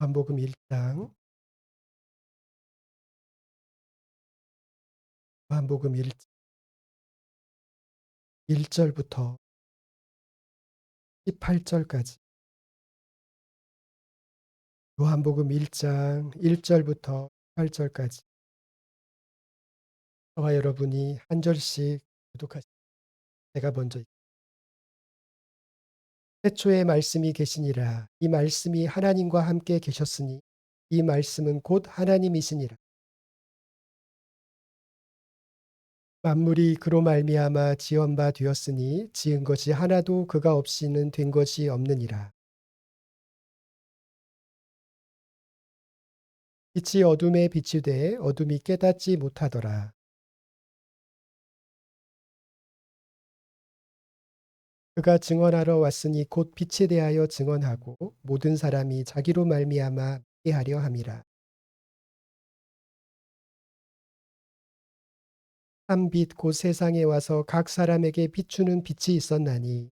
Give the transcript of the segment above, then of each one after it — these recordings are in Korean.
요한복음 1장 요한복음 1절부터 18절까지 요한복음 1장 1절부터 8절까지 저와 여러분이 한 절씩 교독하시고 제가 먼저 태초에 말씀이 계시니라 이 말씀이 하나님과 함께 계셨으니 이 말씀은 곧 하나님이시니라 만물이 그로 말미암아 지은 바 되었으니 지은 것이 하나도 그가 없이는 된 것이 없느니라 빛이 어둠에 비추되 어둠이 깨닫지 못하더라 그가 증언하러 왔으니 곧 빛에 대하여 증언하고 모든 사람이 자기로 말미암아 믿게 하려 함이라. 한 빛 곧 세상에 와서 각 사람에게 비추는 빛이 있었나니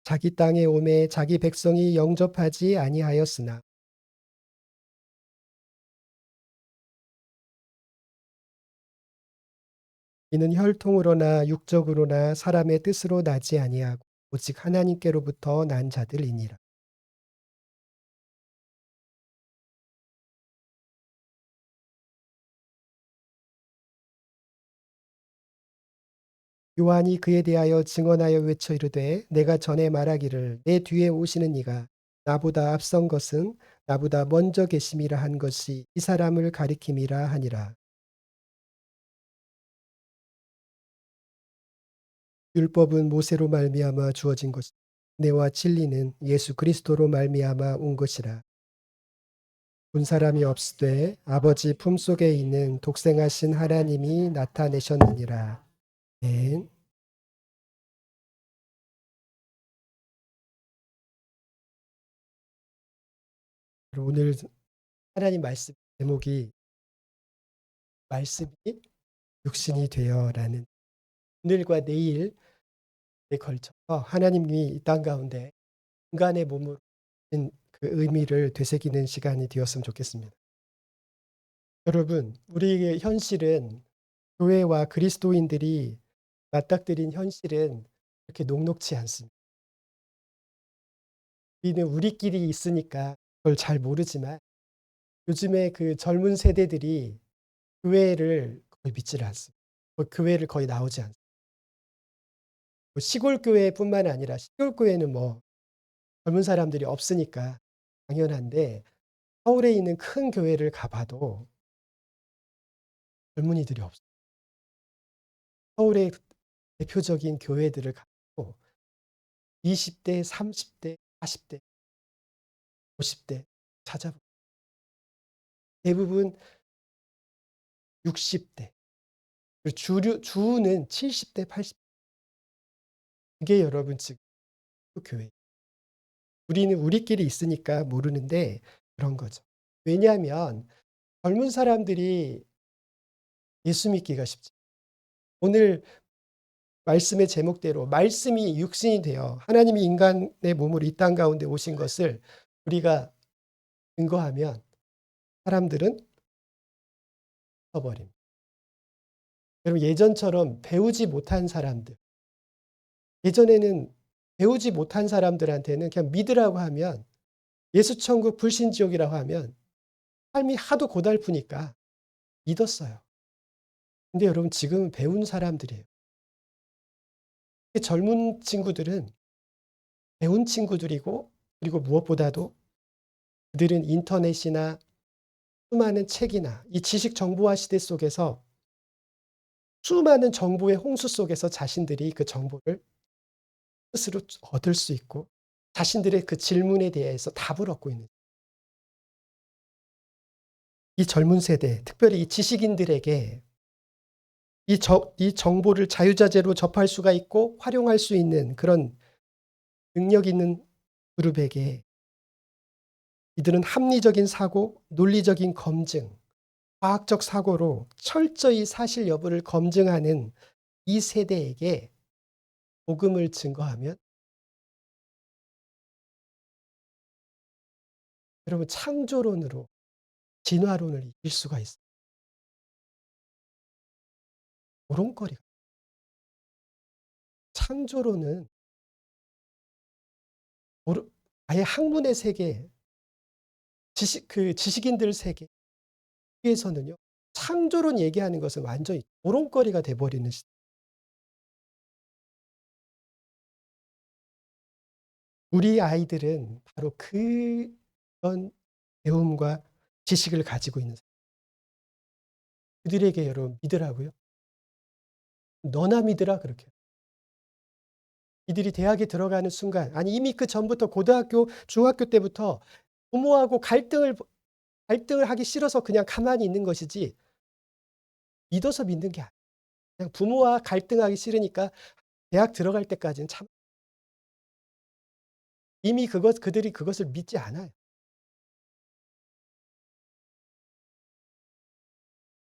자기 땅에 오매 자기 백성이 영접하지 아니하였으나 이는 혈통으로나 육적으로나 사람의 뜻으로 나지 아니하고 오직 하나님께로부터 난 자들이니라. 요한이 그에 대하여 증언하여 외쳐 이르되 내가 전에 말하기를 내 뒤에 오시는 이가 나보다 앞선 것은 나보다 먼저 계심이라 한 것이 이 사람을 가리킴이라 하니라. 율법은 모세로 말미암아 주어진 것이 은혜와 진리는 예수 그리스도로 말미암아 온 것이라. 본 사람이 없으되 아버지 품속에 있는 독생하신 하나님이 나타내셨느니라. 네. 오늘 하나님 말씀 제목이 말씀이 육신이 되어라는 오늘과 내일에 걸쳐서 하나님이 이 땅 가운데 인간의 몸으로 오신 그 의미를 되새기는 시간이 되었으면 좋겠습니다. 여러분, 우리의 현실은 교회와 그리스도인들이 맞닥뜨린 현실은 그렇게 녹록지 않습니다. 우리는 우리끼리 있으니까 그걸 잘 모르지만 요즘에 그 젊은 세대들이 교회를 거의 믿지를 않습니다. 교회를 거의 나오지 않습니다. 뭐 시골 교회뿐만 아니라 시골 교회는 뭐 젊은 사람들이 없으니까 당연한데 서울에 있는 큰 교회를 가 봐도 젊은이들이 없어요. 서울의 대표적인 교회들을 가도 20 대, 30 대, 40 대, 50대 찾아보면 대부분 60 대. 그리고 주는 70 대, 80 그게 여러분 지금 교회. 우리는 우리끼리 있으니까 모르는데 그런 거죠. 왜냐하면 젊은 사람들이 예수 믿기가 쉽지. 오늘 말씀의 제목대로 말씀이 육신이 되어 하나님이 인간의 몸으로 이 땅 가운데 오신 것을 우리가 증거하면 사람들은 잊어버립니다. 여러분 예전처럼 배우지 못한 사람들 예전에는 배우지 못한 사람들한테는 그냥 믿으라고 하면 예수 천국 불신 지옥이라고 하면 삶이 하도 고달프니까 믿었어요. 근데 여러분 지금은 배운 사람들이에요. 젊은 친구들은 배운 친구들이고 그리고 무엇보다도 그들은 인터넷이나 수많은 책이나 이 지식 정보화 시대 속에서 수많은 정보의 홍수 속에서 자신들이 그 정보를 스스로 얻을 수 있고 자신들의 그 질문에 대해서 답을 얻고 있는 이 젊은 세대, 특별히 이 지식인들에게 이 정보를 자유자재로 접할 수가 있고 활용할 수 있는 그런 능력 있는 그룹에게 이들은 합리적인 사고, 논리적인 검증, 과학적 사고로 철저히 사실 여부를 검증하는 이 세대에게 복음을 증거하면 여러분 창조론으로 진화론을 이길 수가 있어요. 조롱거리가. 창조론은 모르 아예 학문의 세계, 지식인들 세계에서는요. 창조론 얘기하는 것은 완전히 조롱거리가 돼 버리는 시 우리 아이들은 바로 그런 배움과 지식을 가지고 있는 그들에게 여러분 믿으라고요? "너나 믿으라." 그렇게. 이들이 대학에 들어가는 순간 아니 이미 그전부터 고등학교, 중학교 때부터 부모하고 갈등을 하기 싫어서 그냥 가만히 있는 것이지 믿어서 믿는 게 아니에요. 그냥 부모와 갈등하기 싫으니까 대학 들어갈 때까지는 참 이미 그들이 그것을 믿지 않아요.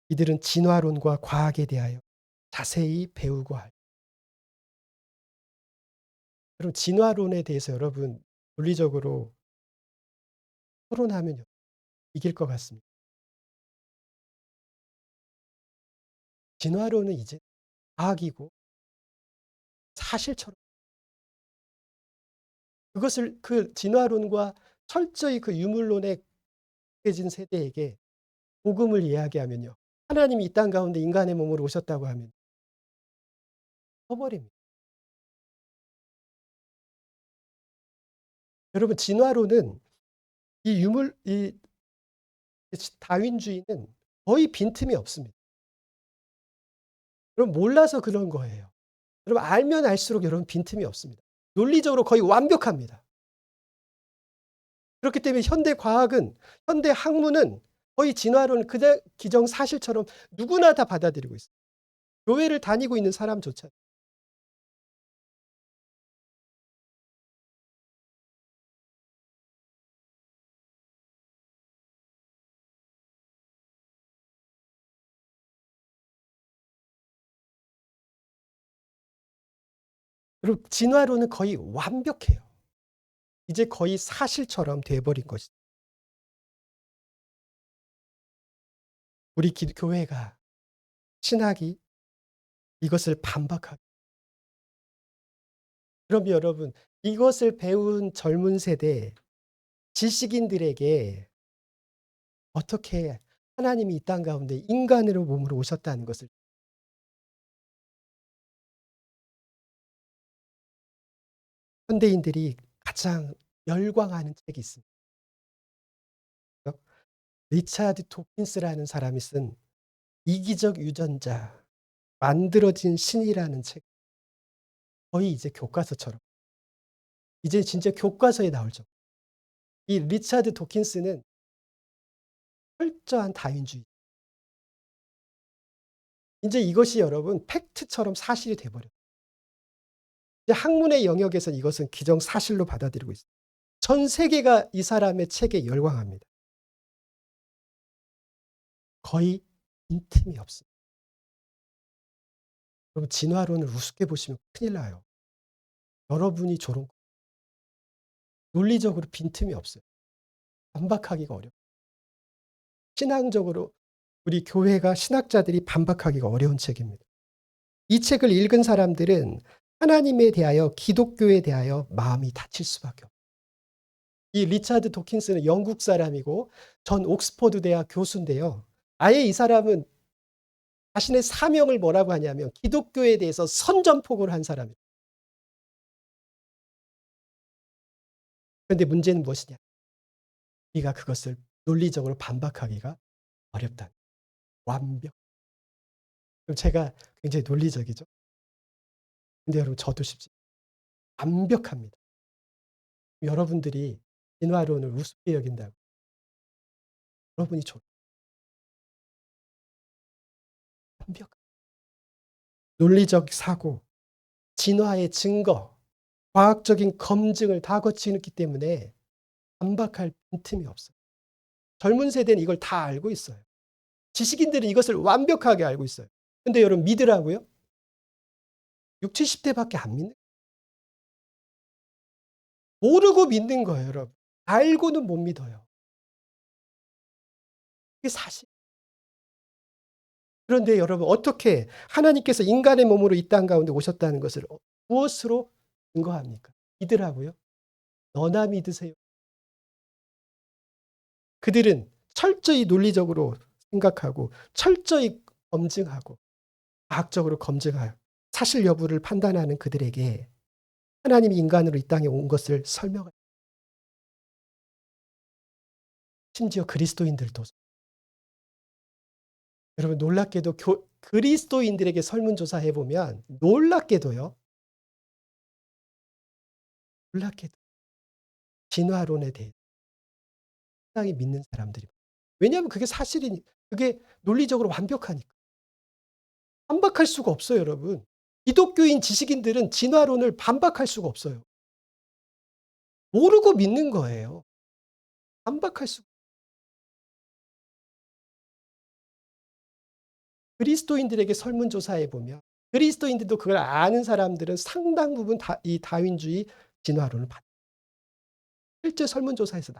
이들은 진화론과 과학에 대하여 자세히 배우고 그럼 진화론에 대해서 여러분 논리적으로 토론하면요. 이길 것 같습니다. 진화론은 이제 과학이고 사실처럼 그것을 그 진화론과 철저히 그 유물론에 깨진 세대에게 복음을 이야기하면요. 하나님이 이 땅 가운데 인간의 몸으로 오셨다고 하면 퍼버립니다. 여러분 진화론은 이 다윈주의는 거의 빈틈이 없습니다. 여러분 몰라서 그런 거예요. 여러분 알면 알수록 여러분 빈틈이 없습니다. 논리적으로 거의 완벽합니다. 그렇기 때문에 현대 과학은 현대 학문은 거의 진화론 그냥 기정사실처럼 누구나 다 받아들이고 있어요. 교회를 다니고 있는 사람조차. 그리고 진화론은 거의 완벽해요. 이제 거의 사실처럼 돼 버린 것이죠. 우리 교회가 신학이 이것을 반박하고 그럼 여러분 이것을 배운 젊은 세대 지식인들에게 어떻게 하나님이 이 땅 가운데 인간으로 몸으로 오셨다는 것을 현대인들이 가장 열광하는 책이 있습니다. 리차드 도킨스라는 사람이 쓴 이기적 유전자 만들어진 신이라는 책. 거의 이제 교과서처럼 이제 진짜 교과서에 나올 정도. 이 리차드 도킨스는 철저한 다윈주의. 인제 이것이 여러분 팩트처럼 사실이 돼 버려요. 이제 학문의 영역에서는 이것은 기정사실로 받아들이고 있어요. 전 세계가 이 사람의 책에 열광합니다. 거의 빈틈이 없습니다. 여러분 진화론을 우습게 보시면 큰일 나요. 여러분이 논리적으로 빈틈이 없어요. 반박하기가 어려워요. 신앙적으로 우리 교회가 신학자들이 반박하기가 어려운 책입니다. 이 책을 읽은 사람들은 하나님에 대하여 기독교에 대하여 마음이 닫힐 수밖에 없어요. 이 리차드 도킨스는 영국 사람이고 전 옥스퍼드 대학 교수인데요. 아예 이 사람은 자신의 사명을 뭐라고 하냐면 기독교에 대해서 선전포고를 한 사람이에요. 그런데 문제는 무엇이냐? 우리가 그것을 논리적으로 반박하기가 어렵다. 완벽. 그럼 제가 굉장히 논리적이죠. 근데 여러분 저도 쉽지 완벽합니다. 여러분들이 진화론을 우습게 여긴다고 여러분이 완벽 논리적 사고, 진화의 증거, 과학적인 검증을 다 거치기 때문에 반박할 빈틈이 없어요. 젊은 세대는 이걸 다 알고 있어요. 지식인들은 이것을 완벽하게 알고 있어요. 근데 여러분 믿으라고요? 60-70 대밖에 안 믿는 모르고 믿는 거예요, 여러분. 알고는 못 믿어요. 그게 사실. 그런데 여러분 어떻게 하나님께서 인간의 몸으로 이 땅 가운데 오셨다는 것을 무엇으로 증거합니까? 믿으라고요? 너나 믿으세요. 그들은 철저히 논리적으로 생각하고 철저히 검증하고 과학적으로 검증하여 사실 여부를 판단하는 그들에게 하나님이 인간으로 이 땅에 온 것을 설명하고 심지어 그리스도인들도 여러분 놀랍게도 그리스도인들에게 설문조사해 보면 놀랍게도요. 놀랍게도 진화론에 대해 상당히 믿는 사람들이 왜냐하면 그게 사실이니 그게 논리적으로 완벽하니까. 반박할 수가 없어요 여러분. 기독교인 지식인들은 진화론을 반박할 수가 없어요. 모르고 믿는 거예요. 반박할 수 그리스도인들에게 설문조사해 보면 그리스도인들도 그걸 아는 사람들은 상당 부분 이 다윈주의 진화론을 받아요. 실제 설문조사에서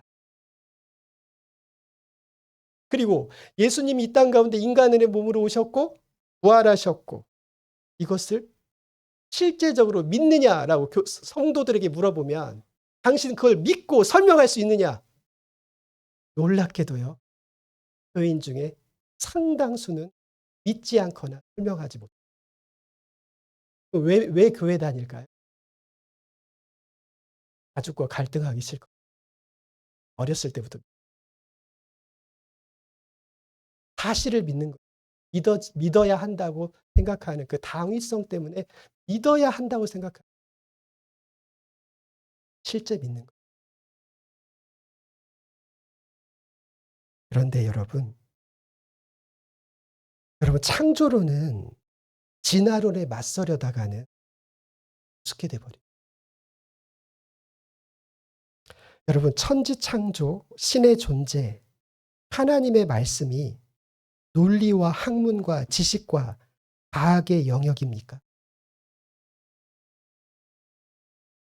그리고 예수님이 이 땅 가운데 인간의 몸으로 오셨고 부활하셨고 이것을 실제적으로 믿느냐라고 성도들에게 물어보면 당신 그걸 믿고 설명할 수 있느냐? 놀랍게도요. 교인 중에 상당수는 믿지 않거나 설명하지 못해요. 왜 교회 다닐까요? 가족과 갈등하기 싫고 어렸을 때부터 사실을 믿는 거 믿어야 한다고 생각하는 그 당위성 때문에 믿어야 한다고 생각하는 실제 믿는 거. 그런데 여러분 창조론은 진화론에 맞서려다가는 우습게 돼버려요. 여러분 천지창조, 신의 존재, 하나님의 말씀이 논리와 학문과 지식과 과학의 영역입니까?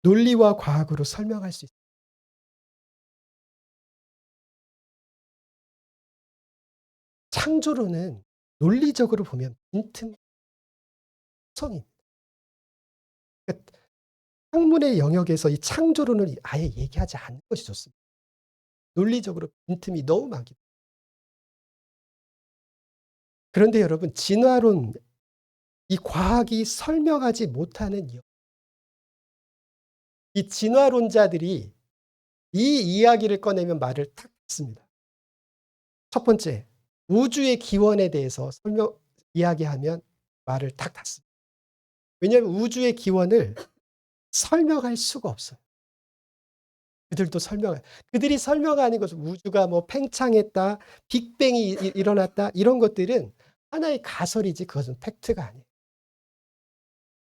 논리와 과학으로 설명할 수 있어요. 창조론은 논리적으로 보면 빈틈성입니다. 그러니까 학문의 영역에서 이 창조론을 아예 얘기하지 않는 것이 좋습니다. 논리적으로 빈틈이 너무 많기 때문에. 그런데 여러분 진화론, 이 과학이 설명하지 못하는 이 진화론자들이 이 이야기를 꺼내면 말을 탁 닫습니다. 첫 번째, 우주의 기원에 대해서 이야기하면 말을 탁 닫습니다. 왜냐하면 우주의 기원을 설명할 수가 없어요. 그들이 설명하는 것은 우주가 뭐 팽창했다, 빅뱅이 일어났다 이런 것들은 하나의 가설이지 그것은 팩트가 아니에요.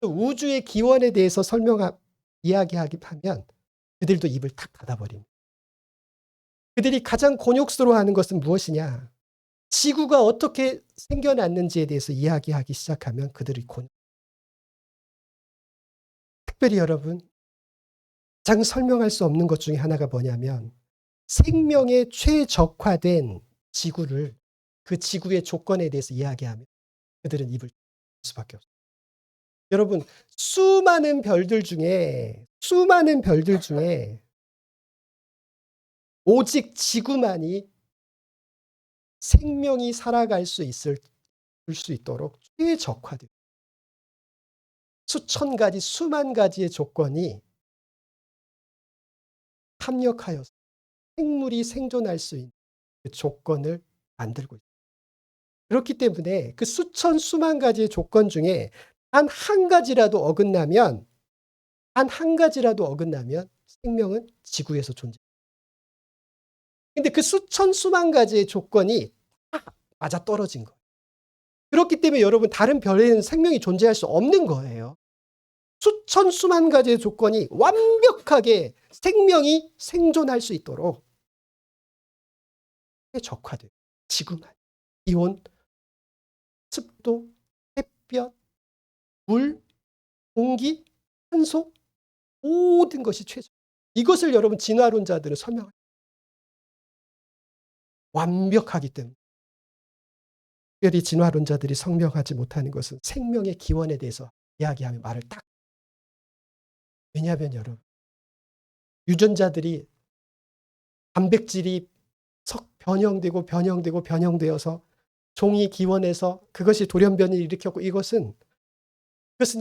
우주의 기원에 대해서 이야기하기 하면 그들도 입을 탁 닫아버립니다. 그들이 가장 곤욕스러워하는 것은 무엇이냐? 지구가 어떻게 생겨났는지에 대해서 이야기하기 시작하면 그들이 특별히 여러분 가장 설명할 수 없는 것 중에 하나가 뭐냐면 생명의 최적화된 지구를 그 지구의 조건에 대해서 이야기하면 그들은 입을 닫을 수밖에 없어요. 여러분 수많은 별들 중에 오직 지구만이 생명이 살아갈 수 있도록 최적화된 수천 가지 수만 가지의 조건이 합력하여서 생물이 생존할 수 있는 그 조건을 만들고 있습니다. 그렇기 때문에 그 수천 수만 가지의 조건 중에 단 한 가지라도 어긋나면 생명은 지구에서 존재해요. 근데 그 수천 수만 가지의 조건이 다 맞아떨어진 거예요. 그렇기 때문에 여러분 다른 별에는 생명이 존재할 수 없는 거예요. 수천 수만 가지의 조건이 완벽하게 생명이 생존할 수 있도록 적화돼요. 지구만. 기온, 습도, 햇볕, 물, 공기, 산소 모든 것이 최소. 이것을 여러분 진화론자들은 설명해요. 완벽하기 때문에. 특별히 진화론자들이 설명하지 못하는 것은 생명의 기원에 대해서 이야기하면 말을 딱. 왜냐하면 여러분 유전자들이 단백질이 변형되고 변형되고 변형되어서 종이 기원해서 그것이 돌연변이를 일으켰고 이것은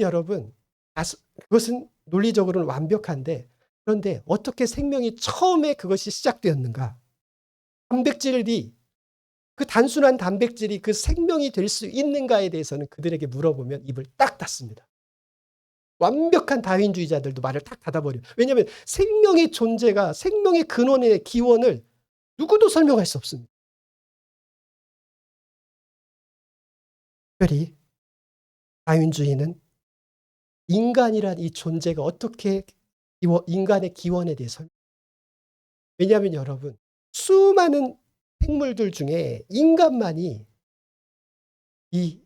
여러분 그것은 논리적으로는 완벽한데 그런데 어떻게 생명이 처음에 그것이 시작되었는가? 단백질이 그 단순한 단백질이 그 생명이 될 수 있는가에 대해서는 그들에게 물어보면 입을 딱 닫습니다. 완벽한 다윈주의자들도 말을 딱 닫아버려요. 왜냐하면 생명의 존재가 생명의 근원의 기원을 누구도 설명할 수 없습니다. 특별히 다윈주의는 인간이란 이 존재가 어떻게 인간의 기원에 대해서 왜냐하면 여러분 수많은 생물들 중에 인간만이 이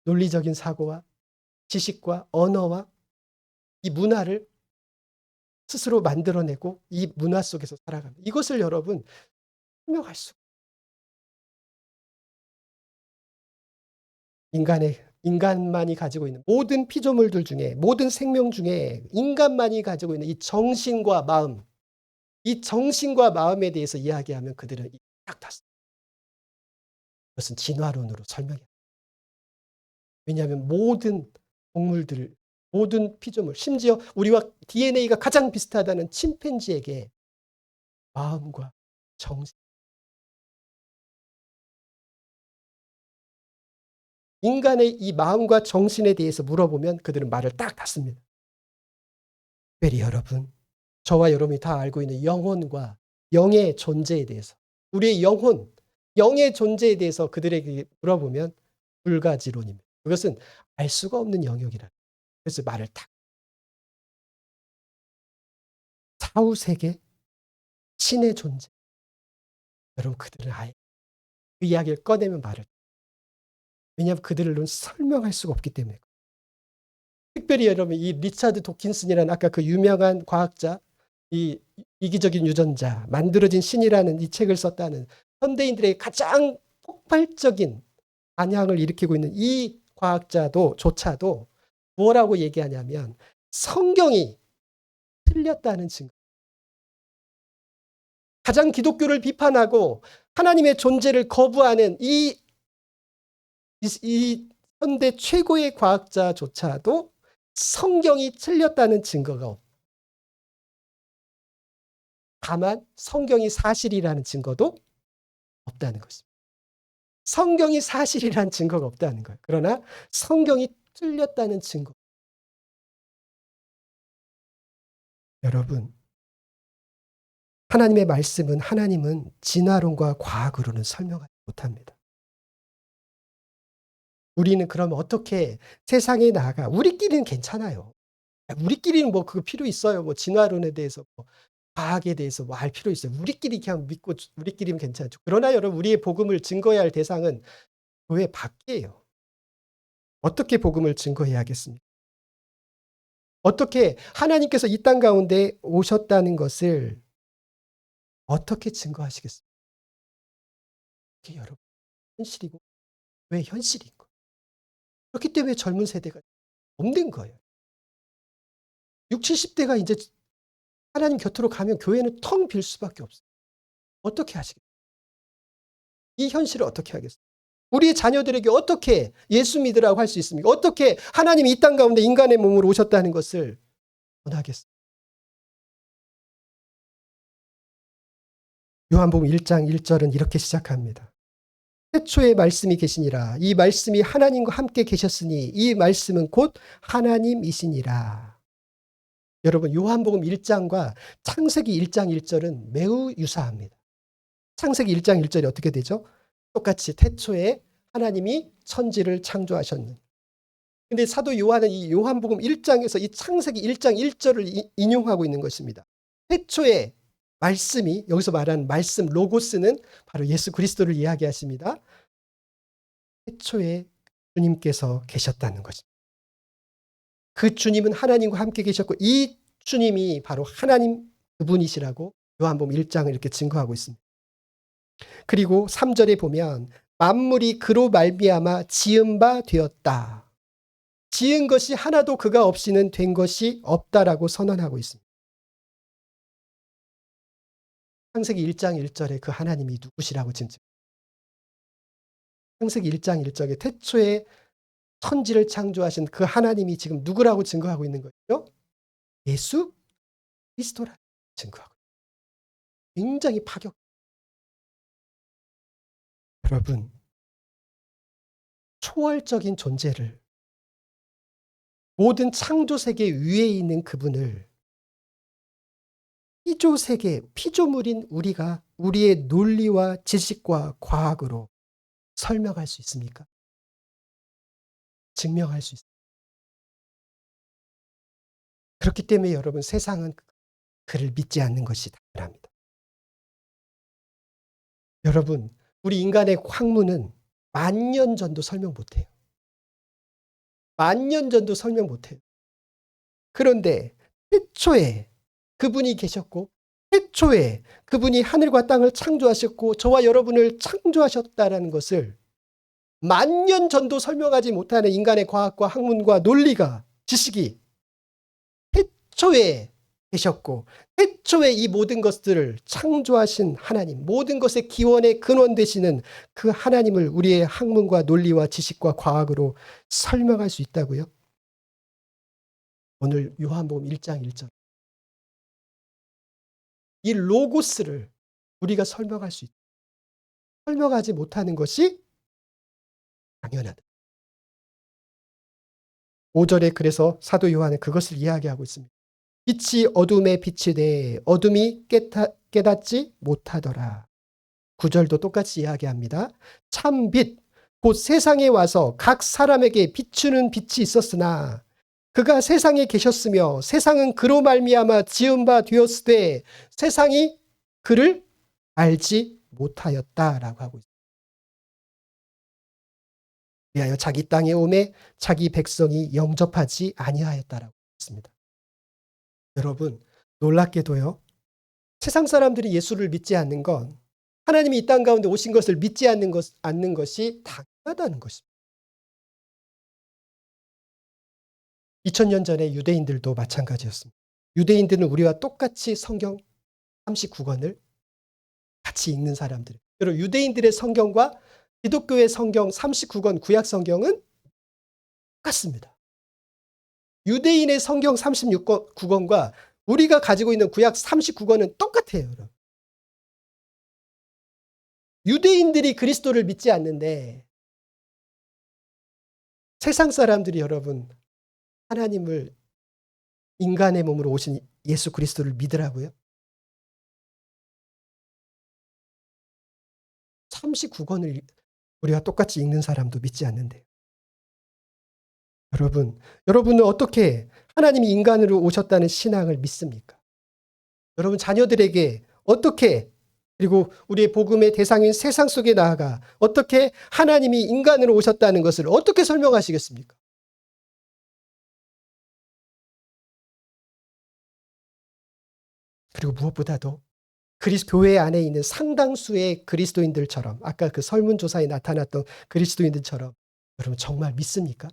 논리적인 사고와 지식과 언어와 이 문화를 스스로 만들어내고 이 문화 속에서 살아갑니다. 이것을 여러분 설명할 수 인간만이 가지고 있는 모든 피조물들 중에 모든 생명 중에 인간만이 가지고 있는 이 정신과 마음 이 정신과 마음에 대해서 이야기하면 그들은 딱 닫습니다. 그것은 진화론으로 설명해요. 왜냐하면 모든 동물들 모든 피조물 심지어 우리와 DNA가 가장 비슷하다는 침팬지에게 마음과 정신 인간의 이 마음과 정신에 대해서 물어보면 그들은 말을 딱 닫습니다. 특별히 여러분 저와 여러분이 다 알고 있는 영혼과 영의 존재에 대해서 우리의 영혼, 영의 존재에 대해서 그들에게 물어보면 불가지론입니다. 그것은 알 수가 없는 영역이라. 그래서 말을 딱 사후세계, 신의 존재. 여러분 그들은 아예 그 이야기를 꺼내면 말을 왜냐하면 그들은 설명할 수가 없기 때문에. 특별히 여러분 이 리차드 도킨슨이라는 아까 그 유명한 과학자 이 이기적인 유전자 만들어진 신이라는 이 책을 썼다는 현대인들의 가장 폭발적인 반향을 일으키고 있는 이 과학자조차도 뭐라고 얘기하냐면 성경이 틀렸다는 증거. 가장 기독교를 비판하고 하나님의 존재를 거부하는 이 현대 최고의 과학자조차도 성경이 틀렸다는 증거가 없다. 다만 성경이 사실이라는 증거도 없다는 것입니다. 성경이 사실이라는 증거가 없다는 거예요. 그러나 성경이 틀렸다는 증거. 여러분 하나님의 말씀은 하나님은 진화론과 과학으로는 설명하지 못합니다. 우리는 그러면 어떻게 세상에 나아가 우리끼리는 괜찮아요. 우리끼리는 뭐 그거 필요 있어요. 뭐 진화론에 대해서 뭐 과학에 대해서 뭐 알 필요 있어요. 우리끼리 그냥 믿고 우리끼리는 괜찮죠. 그러나 여러분 우리의 복음을 증거해야 할 대상은 교회 밖이에요. 어떻게 복음을 증거해야 하겠습니까? 어떻게 하나님께서 이 땅 가운데 오셨다는 것을 어떻게 증거하시겠습니까? 그게 여러분 현실이고 왜 현실인 거예요. 그렇기 때문에 젊은 세대가 없는 거예요. 60, 70대가 이제 하나님 곁으로 가면 교회는 텅 빌 수밖에 없어요. 어떻게 하시겠어요? 이 현실을 어떻게 하겠어요? 우리 자녀들에게 어떻게 예수 믿으라고 할 수 있습니까? 어떻게 하나님이 이 땅 가운데 인간의 몸으로 오셨다는 것을 전하겠어요? 요한복음 1장 1절은 이렇게 시작합니다. 태초에 말씀이 계시니라. 이 말씀이 하나님과 함께 계셨으니 이 말씀은 곧 하나님이시니라. 여러분 요한복음 1장과 창세기 1장 1절은 매우 유사합니다. 창세기 1장 1절이 어떻게 되죠? 똑같이 태초에 하나님이 천지를 창조하셨는. 근데 사도 요한은 이 요한복음 1장에서 이 창세기 1장 1절을 인용하고 있는 것입니다. 태초에 말씀이 여기서 말하는 말씀 로고스는 바로 예수 그리스도를 이야기하십니다. 태초에 주님께서 계셨다는 것입니다. 그 주님은 하나님과 함께 계셨고 이 주님이 바로 하나님 그분이시라고 요한복음 1장을 이렇게 증거하고 있습니다. 그리고 3절에 보면 만물이 그로 말미암아 지은 바 되었다. 지은 것이 하나도 그가 없이는 된 것이 없다라고 선언하고 있습니다. 창세기 1장 1절에 그 하나님이 누구시라고 증증. 창세기 1장 1절에 태초에 천지를 창조하신 그 하나님이 지금 누구라고 증거하고 있는 거죠? 예수 그리스도라고 증거하고 있습니다. 굉장히 파격. 여러분, 초월적인 존재를, 모든 창조 세계 위에 있는 그분을 피조 세계, 피조물인 우리가 우리의 논리와 지식과 과학으로 설명할 수 있습니까? 증명할 수 있습니다. 그렇기 때문에 여러분, 세상은 그를 믿지 않는 것이 당연합니다. 여러분, 우리 인간의 학문은 10,000년 전도 설명 못해요. 10,000년 전도 설명 못해요. 그런데 태초에 그분이 계셨고, 태초에 그분이 하늘과 땅을 창조하셨고 저와 여러분을 창조하셨다라는 것을 10,000년 전도 설명하지 못하는 인간의 과학과 학문과 논리가, 지식이 태초에 계셨고 태초에 이 모든 것들을 창조하신 하나님, 모든 것의 기원의 근원 되시는 그 하나님을 우리의 학문과 논리와 지식과 과학으로 설명할 수 있다고요? 오늘 요한복음 1장 1절. 이 로고스를 우리가 설명할 수 있다. 설명하지 못하는 것이 당연하다. 5절에 그래서 사도 요한은 그것을 이야기하고 있습니다. 빛이 어둠에 빛이 돼 어둠이 깨닫지 못하더라. 9절도 똑같이 이야기합니다. 참 빛, 곧 세상에 와서 각 사람에게 비추는 빛이 있었으나 그가 세상에 계셨으며 세상은 그로 말미암아 지은 바 되었으되 세상이 그를 알지 못하였다라고 하고 있습니다. 위하여 자기 땅에 오매 자기 백성이 영접하지 아니하였다라고 했습니다. 여러분, 놀랍게도요, 세상 사람들이 예수를 믿지 않는 건 하나님이 이 땅 가운데 오신 것을 믿지 않는 것이 당연하다는 것입니다. 2000년 전에 유대인들도 마찬가지였습니다. 유대인들은 우리와 똑같이 성경 39권을 같이 읽는 사람들. 여러분, 유대인들의 성경과 기독교의 성경 39권 구약 성경은 똑같습니다. 유대인의 성경 36권과 우리가 가지고 있는 구약 39권은 똑같아요. 여러분. 유대인들이 그리스도를 믿지 않는데 세상 사람들이 여러분 하나님을 인간의 몸으로 오신 예수 그리스도를 믿으라고요? 39권을 우리가 똑같이 읽는 사람도 믿지 않는데요. 여러분은 어떻게 하나님이 인간으로 오셨다는 신앙을 믿습니까? 여러분 자녀들에게 어떻게, 그리고 우리의 복음의 대상인 세상 속에 나아가 어떻게 하나님이 인간으로 오셨다는 것을 어떻게 설명하시겠습니까? 그리고 무엇보다도 교회 안에 있는 상당수의 그리스도인들처럼, 아까 그 설문조사에 나타났던 그리스도인들처럼 여러분 정말 믿습니까?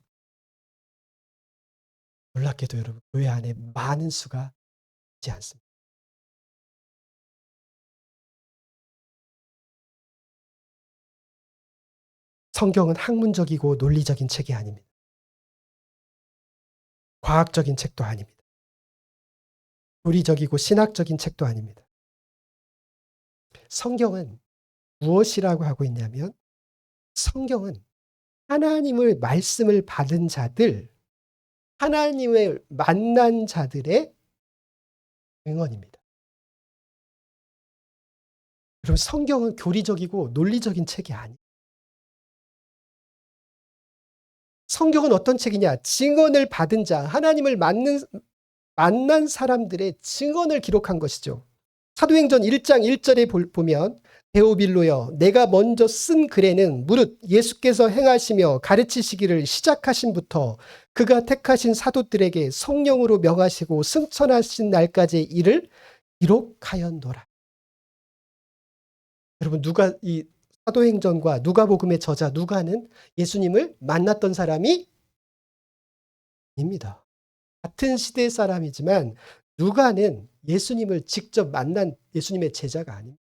놀랍게도 여러분 교회 안에 많은 수가 있지 않습니다. 성경은 학문적이고 논리적인 책이 아닙니다. 과학적인 책도 아닙니다. 교리적이고 신학적인 책도 아닙니다. 성경은 무엇이라고 하고 있냐면 성경은 하나님의 말씀을 받은 자들, 하나님을 만난 자들의 증언입니다. 여러분 성경은 교리적이고 논리적인 책이 아니에요. 성경은 어떤 책이냐? 증언을 받은 자, 하나님을 만난 사람들의 증언을 기록한 것이죠. 사도행전 1장 1절에 보면 데오빌로여, 내가 먼저 쓴 글에는 무릇 예수께서 행하시며 가르치시기를 시작하신부터 그가 택하신 사도들에게 성령으로 명하시고 승천하신 날까지의 일을 기록하였노라. 여러분 이 사도행전과 누가복음의 저자 누가는 예수님을 만났던 사람이 아닙니다. 같은 시대 사람이지만 누가는 예수님을 직접 만난 예수님의 제자가 아닙니다.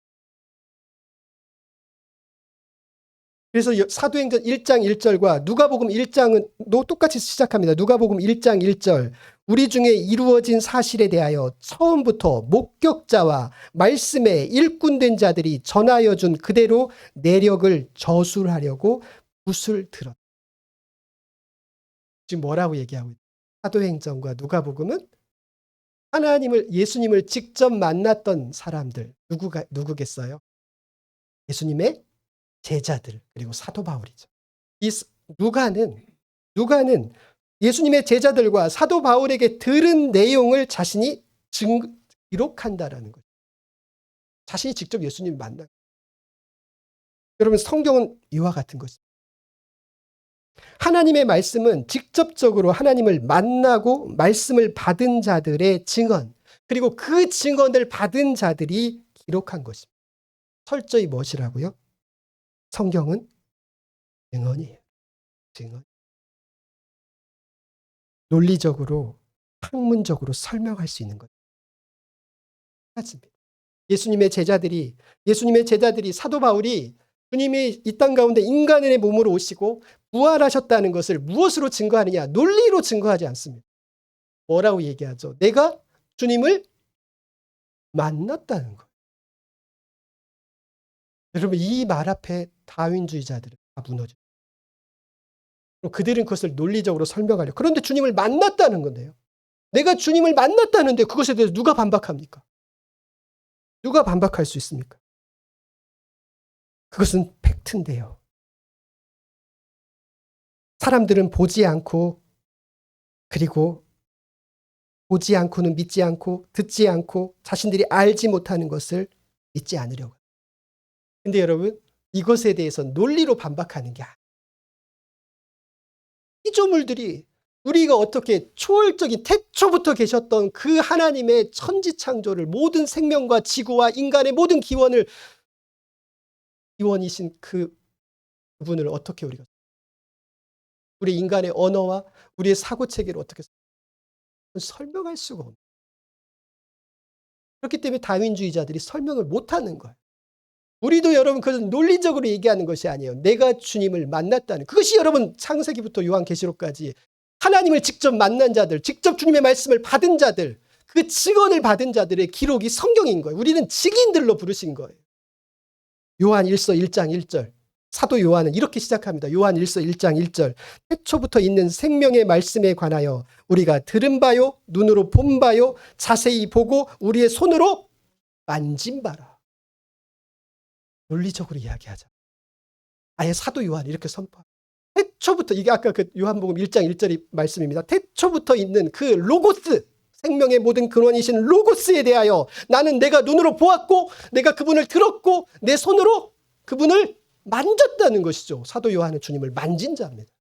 그래서 사도행전 1장 1절과 누가복음 1장은 똑같이 시작합니다. 누가복음 1장 1절 우리 중에 이루어진 사실에 대하여 처음부터 목격자와 말씀에 일꾼된 자들이 전하여 준 그대로 내력을 저술하려고 붓을 들었다. 지금 뭐라고 얘기하고 있다. 사도행전과 누가복음은 예수님을 직접 만났던 사람들 누구겠어요? 예수님의 제자들 그리고 사도 바울이죠. 이 누가는 예수님의 제자들과 사도 바울에게 들은 내용을 자신이 기록한다라는 거죠. 자신이 직접 예수님을 만나. 여러분 성경은 이와 같은 것입니다. 하나님의 말씀은 직접적으로 하나님을 만나고 말씀을 받은 자들의 증언 그리고 그 증언을 받은 자들이 기록한 것입니다. 철저히 무엇이라고요? 성경은 증언이에요. 증언. 논리적으로 학문적으로 설명할 수 있는 것. 예수님의 제자들이 사도 바울이 주님이 이 땅 가운데 인간의 몸으로 오시고 부활하셨다는 것을 무엇으로 증거하느냐? 논리로 증거하지 않습니다. 뭐라고 얘기하죠? 내가 주님을 만났다는 거예요. 여러분 이 말 앞에 다윈주의자들은 다 무너져요. 그들은 그것을 논리적으로 설명하려고. 그런데 주님을 만났다는 건데요. 내가 주님을 만났다는데 그것에 대해서 누가 반박합니까? 누가 반박할 수 있습니까? 그것은 팩트인데요. 사람들은 보지 않고 그리고 보지 않고는 믿지 않고 듣지 않고 자신들이 알지 못하는 것을 믿지 않으려고. 근데 여러분 이것에 대해서 논리로 반박하는 게 아니에요. 피조물들이 우리가 어떻게 초월적인 태초부터 계셨던 그 하나님의 천지창조를 모든 생명과 지구와 인간의 모든 기원이신 그분을 어떻게 우리가 우리 인간의 언어와 우리의 사고체계를 어떻게 설명할 수가 없는. 그렇기 때문에 다윈주의자들이 설명을 못하는 거예요. 우리도 여러분 그것은 논리적으로 얘기하는 것이 아니에요. 내가 주님을 만났다는 그것이 여러분 창세기부터 요한계시록까지 하나님을 직접 만난 자들, 직접 주님의 말씀을 받은 자들, 그 증언을 받은 자들의 기록이 성경인 거예요. 우리는 증인들로 부르신 거예요. 요한 1서 1장 1절 사도 요한은 이렇게 시작합니다. 요한 1서 1장 1절 태초부터 있는 생명의 말씀에 관하여 우리가 들은 바요 눈으로 본 바요 자세히 보고 우리의 손으로 만진 바라. 논리적으로 이야기하자. 아예 사도 요한 이렇게 선포합니다. 태초부터 이게 아까 그 요한복음 1장 1절의 말씀입니다. 태초부터 있는 그 로고스 생명의 모든 근원이신 로고스에 대하여 나는 내가 눈으로 보았고 내가 그분을 들었고 내 손으로 그분을 만졌다는 것이죠. 사도 요한은 주님을 만진 자입니다.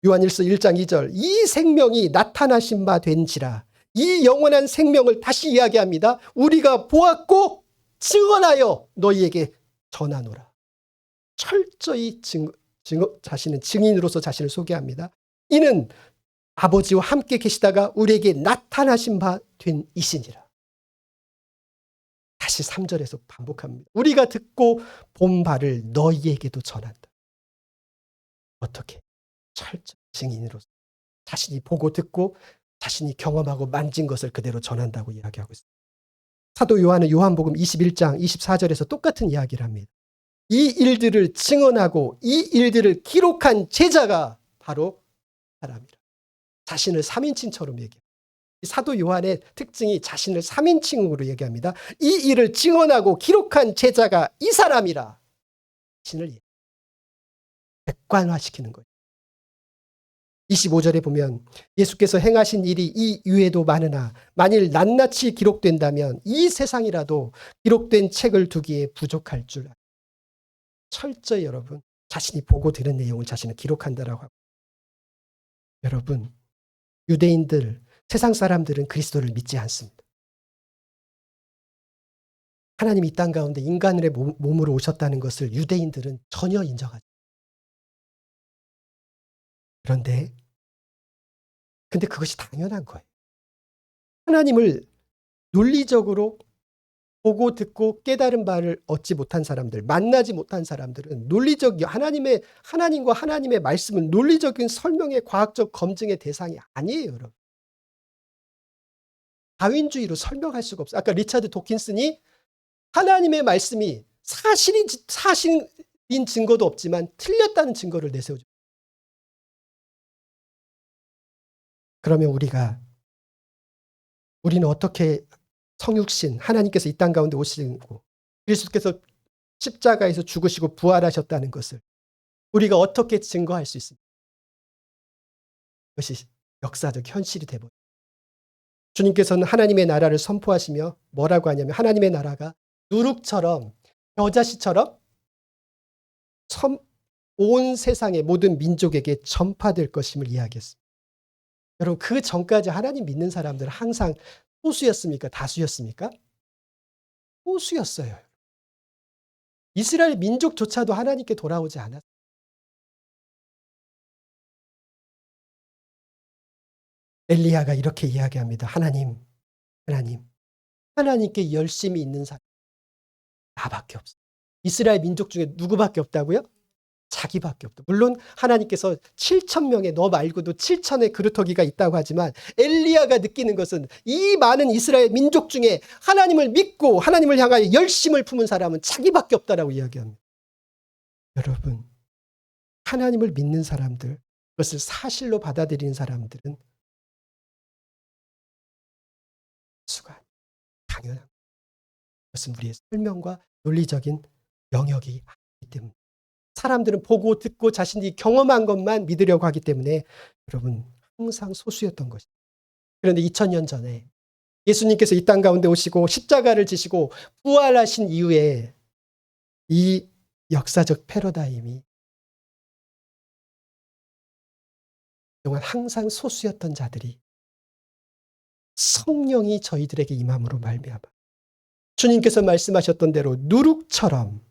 요한 1서 1장 2절 이 생명이 나타나신 바 된지라. 이 영원한 생명을 다시 이야기합니다. 우리가 보았고 증언하여 너희에게 전하노라. 철저히 자신은 증인으로서 자신을 소개합니다. 이는 아버지와 함께 계시다가 우리에게 나타나신 바 된 이시니라. 다시 3절에서 반복합니다. 우리가 듣고 본 바를 너희에게도 전한다. 어떻게? 철저히 증인으로서 자신이 보고 듣고 자신이 경험하고 만진 것을 그대로 전한다고 이야기하고 있습니다. 사도 요한은 요한복음 21장 24절에서 똑같은 이야기를 합니다. 이 일들을 증언하고 이 일들을 기록한 제자가 바로 사람이라. 자신을 3인칭처럼 얘기합니다. 사도 요한의 특징이 자신을 3인칭으로 얘기합니다. 이 일을 증언하고 기록한 제자가 이 사람이라. 자신을 객관화시키는 거예요. 25절에 보면 예수께서 행하신 일이 이 이외에도 많으나 만일 낱낱이 기록된다면 이 세상이라도 기록된 책을 두기에 부족할 줄 알아요. 철저히 여러분 자신이 보고 들은 내용을 자신은 기록한다라고 하고 여러분 유대인들 세상 사람들은 그리스도를 믿지 않습니다. 하나님이 이 땅 가운데 인간의 몸으로 오셨다는 것을 유대인들은 전혀 인정하지 않아요. 근데 그것이 당연한 거예요. 하나님을 논리적으로 보고 듣고 깨달은 바를 얻지 못한 사람들, 만나지 못한 사람들은 하나님과 하나님의 말씀은 논리적인 설명의 과학적 검증의 대상이 아니에요, 여러분. 다윈주의로 설명할 수가 없어요. 아까 리차드 도킨슨이 하나님의 말씀이 사실인 증거도 없지만 틀렸다는 증거를 내세워줘. 그러면 우리는 어떻게 성육신 하나님께서 이 땅 가운데 오시고 그리스도께서 십자가에서 죽으시고 부활하셨다는 것을 우리가 어떻게 증거할 수 있습니까? 그것이 역사적 현실이 되버려요. 주님께서는 하나님의 나라를 선포하시며 뭐라고 하냐면 하나님의 나라가 누룩처럼 겨자씨처럼 온 세상의 모든 민족에게 전파될 것임을 이야기했습니다. 여러분 그 전까지 하나님 믿는 사람들은 항상 소수였습니까? 다수였습니까? 소수였어요. 이스라엘 민족조차도 하나님께 돌아오지 않았어요. 엘리야가 이렇게 이야기합니다. 하나님, 하나님께 열심히 있는 사람 나밖에 없어요. 이스라엘 민족 중에 누구밖에 없다고요? 자기밖에 없다. 물론 하나님께서 7,000명의 너 말고도 7,000의 그루터기가 있다고 하지만 엘리야가 느끼는 것은 이 많은 이스라엘 민족 중에 하나님을 믿고 하나님을 향하여 열심을 품은 사람은 자기밖에 없다라고 이야기합니다. 여러분, 하나님을 믿는 사람들, 그것을 사실로 받아들이는 사람들은 수가 당연합니다. 그것은 우리의 설명과 논리적인 영역이 아니기 때문에 사람들은 보고 듣고 자신이 경험한 것만 믿으려고 하기 때문에 여러분 항상 소수였던 것입니다. 그런데 2000년 전에 예수님께서 이 땅 가운데 오시고 십자가를 지시고 부활하신 이후에 이 역사적 패러다임이 그동안 항상 소수였던 자들이 성령이 저희들에게 임함으로 말미암아 주님께서 말씀하셨던 대로 누룩처럼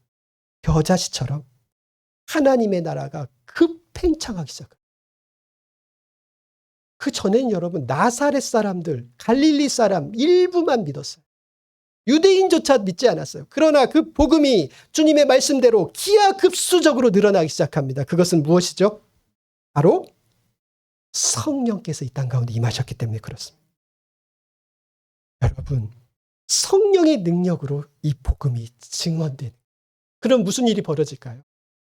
겨자씨처럼 하나님의 나라가 급팽창하기 시작합니다. 그 전에는 여러분 나사렛 사람들, 갈릴리 사람 일부만 믿었어요. 유대인조차 믿지 않았어요. 그러나 그 복음이 주님의 말씀대로 기하급수적으로 늘어나기 시작합니다. 그것은 무엇이죠? 바로 성령께서 이 땅 가운데 임하셨기 때문에 그렇습니다. 여러분, 성령의 능력으로 이 복음이 증언되는. 그럼 무슨 일이 벌어질까요?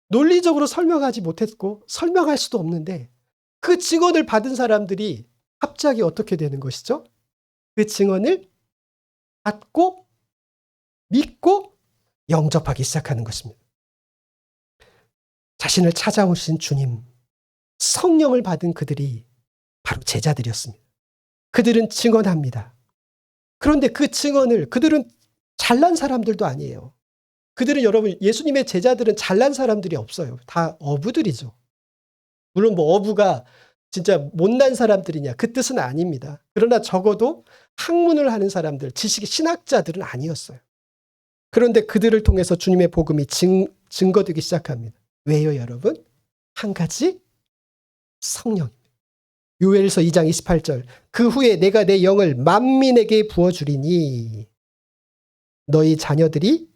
논리적으로 설명하지 못했고 설명할 수도 없는데 그 증언을 받은 사람들이 갑자기 어떻게 되는 것이죠? 그 증언을 받고 믿고 영접하기 시작하는 것입니다. 자신을 찾아오신 주님, 성령을 받은 그들이 바로 제자들이었습니다. 그들은 증언합니다. 그런데 그 증언을 그들은 잘난 사람들도 아니에요. 그들은 여러분 예수님의 제자들은 잘난 사람들이 없어요. 다 어부들이죠. 물론 뭐 어부가 진짜 못난 사람들이냐 그 뜻은 아닙니다. 그러나 적어도 학문을 하는 사람들, 신학자들은 아니었어요. 그런데 그들을 통해서 주님의 복음이 증거되기 시작합니다. 왜요 여러분? 한 가지 성령입니다. 요엘서 2장 28절 그 후에 내가 내 영을 만민에게 부어주리니 너희 자녀들이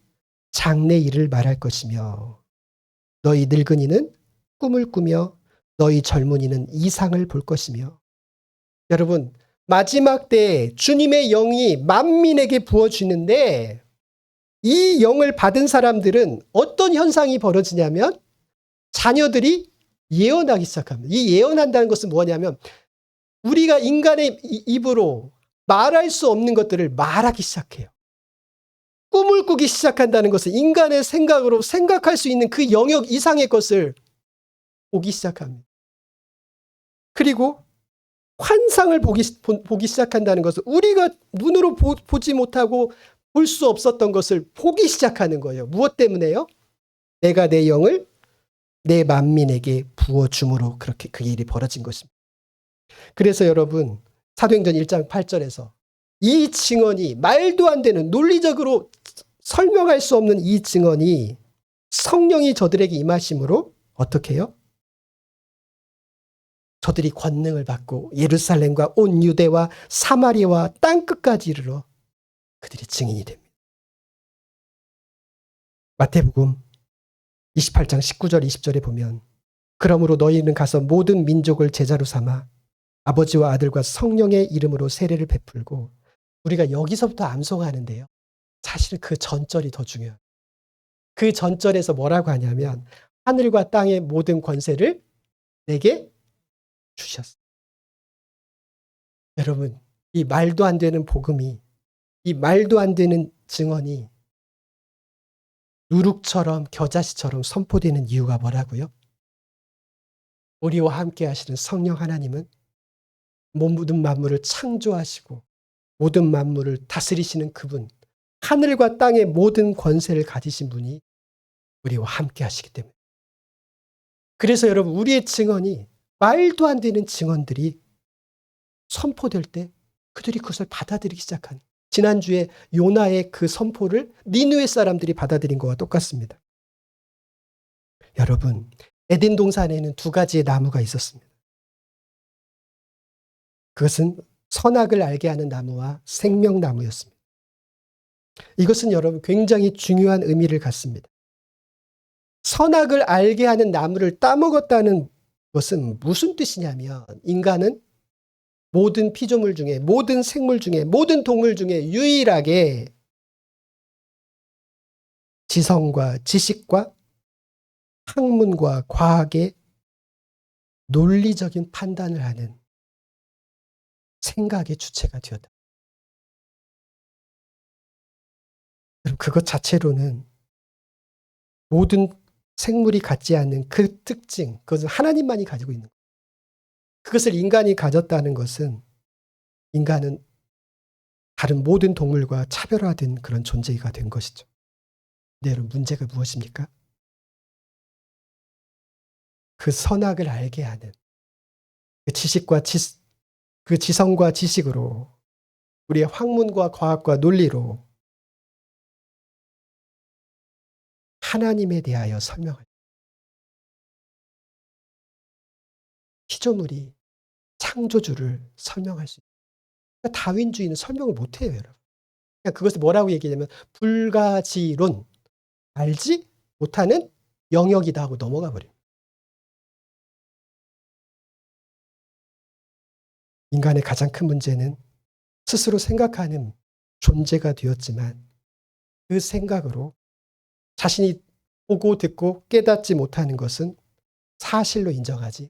장래 일을 말할 것이며 너희 늙은이는 꿈을 꾸며 너희 젊은이는 이상을 볼 것이며. 여러분 마지막 때에 주님의 영이 만민에게 부어주는데 이 영을 받은 사람들은 어떤 현상이 벌어지냐면 자녀들이 예언하기 시작합니다. 이 예언한다는 것은 뭐냐면 우리가 인간의 입으로 말할 수 없는 것들을 말하기 시작해요. 꿈을 꾸기 시작한다는 것은 인간의 생각으로 생각할 수 있는 그 영역 이상의 것을 보기 시작합니다. 그리고 환상을 보기 시작한다는 것은 우리가 눈으로 보지 못하고 볼 수 없었던 것을 보기 시작하는 거예요. 무엇 때문에요? 내가 내 영을 내 만민에게 부어줌으로 그렇게 그 일이 벌어진 것입니다. 그래서 여러분 사도행전 1장 8절에서 이 증언이 말도 안 되는 논리적으로 설명할 수 없는 이 증언이 성령이 저들에게 임하심으로 어떻게 해요? 저들이 권능을 받고 예루살렘과 온 유대와 사마리아와 땅끝까지 이르러 그들이 증인이 됩니다. 마태복음 28장 19절 20절에 보면 그러므로 너희는 가서 모든 민족을 제자로 삼아 아버지와 아들과 성령의 이름으로 세례를 베풀고, 우리가 여기서부터 암송하는데요. 사실 그 전절이 더 중요해요. 그 전절에서 뭐라고 하냐면 하늘과 땅의 모든 권세를 내게 주셨어요. 여러분, 이 말도 안 되는 복음이, 이 말도 안 되는 증언이 누룩처럼 겨자씨처럼 선포되는 이유가 뭐라고요? 우리와 함께 하시는 성령 하나님은 모든 만물을 창조하시고 모든 만물을 다스리시는 그분, 하늘과 땅의 모든 권세를 가지신 분이 우리와 함께 하시기 때문에. 그래서 여러분, 우리의 증언이 말도 안 되는 증언들이 선포될 때 그들이 그것을 받아들이기 시작하는, 지난주에 요나의 그 선포를 니느웨 사람들이 받아들인 것과 똑같습니다. 여러분, 에덴 동산에는 두 가지의 나무가 있었습니다. 그것은 선악을 알게 하는 나무와 생명나무였습니다. 이것은 여러분 굉장히 중요한 의미를 갖습니다. 선악을 알게 하는 나무를 따먹었다는 것은 무슨 뜻이냐면, 인간은 모든 피조물 중에, 모든 생물 중에, 모든 동물 중에 유일하게 지성과 지식과 학문과 과학의 논리적인 판단을 하는 생각의 주체가 되었다. 그것 자체로는 모든 생물이 갖지 않는 그 특징, 그것은 하나님만이 가지고 있는 거예요. 그것을 인간이 가졌다는 것은 인간은 다른 모든 동물과 차별화된 그런 존재가 된 것이죠. 근데 여러분, 문제가 무엇입니까? 그 선악을 알게 하는 그 지식과 그 지성과 지식으로, 우리의 학문과 과학과 논리로 하나님에 대하여 설명할, 피조물이 창조주를 설명할 수 있어요. 그러니까 다윈주의는 설명을 못해요, 여러분. 그냥 그것을 뭐라고 얘기하냐면 불가지론, 알지 못하는 영역이다 하고 넘어가 버려요. 인간의 가장 큰 문제는 스스로 생각하는 존재가 되었지만 그 생각으로 자신이 보고 듣고 깨닫지 못하는 것은 사실로 인정하지,